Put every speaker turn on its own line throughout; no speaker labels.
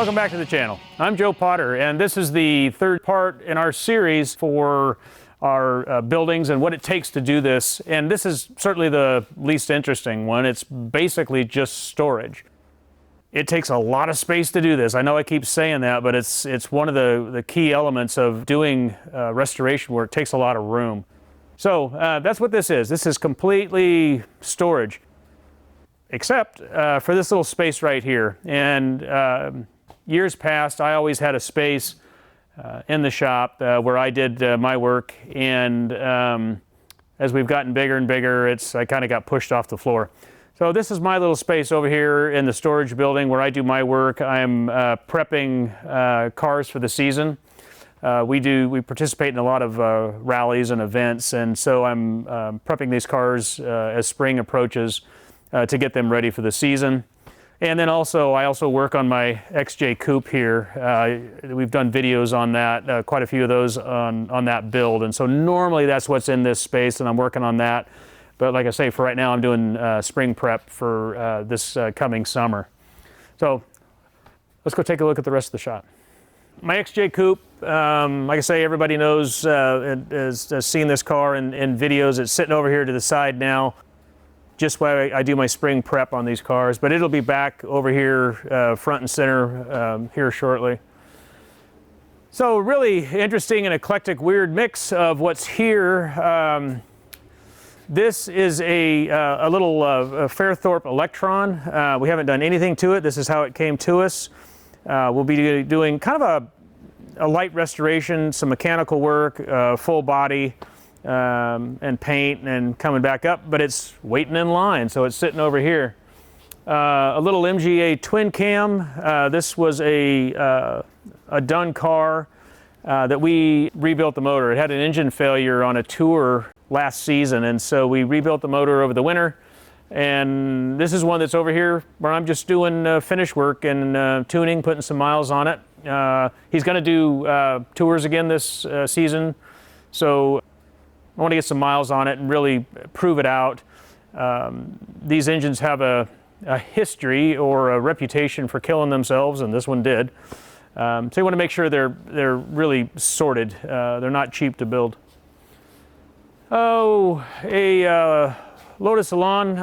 Welcome back to the channel. I'm Joe Potter, and this is the third part in our series for our buildings and what it takes to do this. And this is certainly the least interesting one. It's basically just storage. It takes a lot of space to do this. I know I keep saying that, but it's one of the key elements of doing restoration work. It takes a lot of room. So that's what this is. This is completely storage, except for this little space right here. And years past, I always had a space in the shop where I did my work, and as we've gotten bigger and bigger, I kind of got pushed off the floor. So this is my little space over here in the storage building where I do my work. I'm prepping cars for the season. We participate in a lot of rallies and events, and so I'm prepping these cars as spring approaches to get them ready for the season. And then I also work on my XJ Coupe here. We've done videos on that, quite a few of those on that build. And so normally that's what's in this space, and I'm working on that. But like I say, for right now, I'm doing spring prep for this coming summer. So let's go take a look at the rest of the shot. My XJ Coupe, like I say, everybody knows, has seen this car in videos. It's sitting over here to the side now, just where I do my spring prep on these cars, but it'll be back over here front and center here shortly. So really interesting and eclectic, weird mix of what's here. This is a little Fairthorpe Electron. We haven't done anything to it. This is how it came to us. We'll be doing kind of a light restoration, some mechanical work, full body, and paint and coming back up, but it's waiting in line, so it's sitting over here. A little MGA twin cam. This was a done car that we rebuilt the motor. It had an engine failure on a tour last season, and so we rebuilt the motor over the winter. And this is one that's over here where I'm just doing finish work and tuning, putting some miles on it. He's going to do tours again this season, so I want to get some miles on it and really prove it out. These engines have a history or a reputation for killing themselves, and this one did. So you want to make sure they're really sorted. They're not cheap to build. Oh, a Lotus Elan,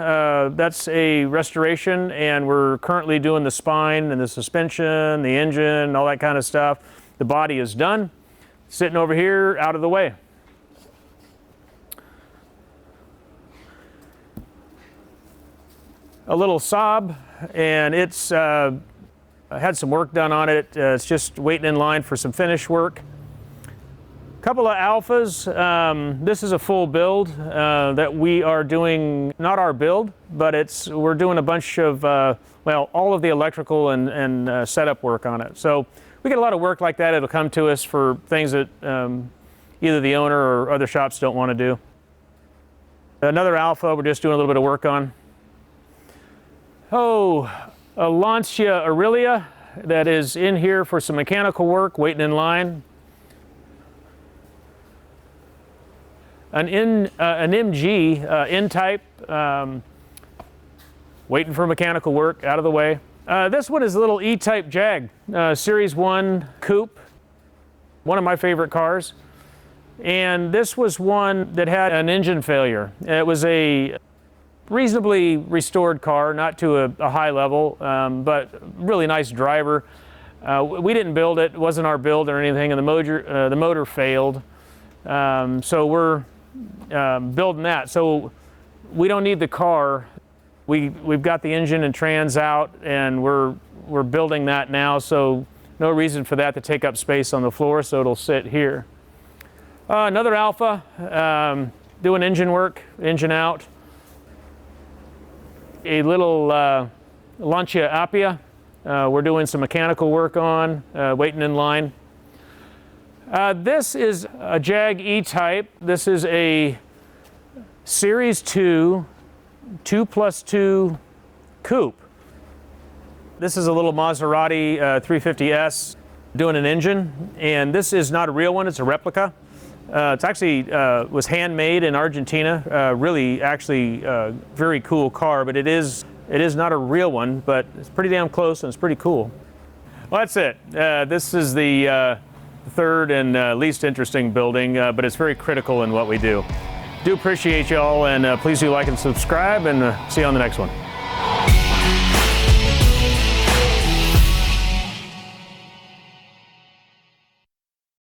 that's a restoration, and we're currently doing the spine and the suspension, the engine, all that kind of stuff. The body is done, sitting over here out of the way. A little Saab, and it's had some work done on it. It's just waiting in line for some finish work. A couple of Alphas. This is a full build that we are doing, not our build, but we're doing a bunch of, well, all of the electrical and setup work on it. So we get a lot of work like that. It'll come to us for things that either the owner or other shops don't want to do. Another Alpha we're just doing a little bit of work on. Oh, a Lancia Aurelia that is in here for some mechanical work, waiting in line. An MG N-Type, waiting for mechanical work, out of the way. This one is a little E-Type Jag, Series 1 Coupe, one of my favorite cars. And this was one that had an engine failure. It was a reasonably restored car, not to a high level, but really nice driver. We didn't build it. It wasn't our build or anything, and the motor failed. So we're building that. So we don't need the car. We've got the engine and trans out, and we're building that now. So no reason for that to take up space on the floor. So it'll sit here. Another Alpha, doing engine work, engine out. A little Lancia Appia, we're doing some mechanical work on, waiting in line. This is a Jag E-Type. This is a Series 2 2+2 coupe. This is a little Maserati 350S doing an engine, and this is not a real one, it's a replica. It's actually was handmade in Argentina. Really, actually, very cool car, but it is not a real one, but it's pretty damn close and it's pretty cool. Well, that's it. This is the third and least interesting building, but it's very critical in what we do. Do appreciate y'all, and please do like and subscribe, and see you on the next one.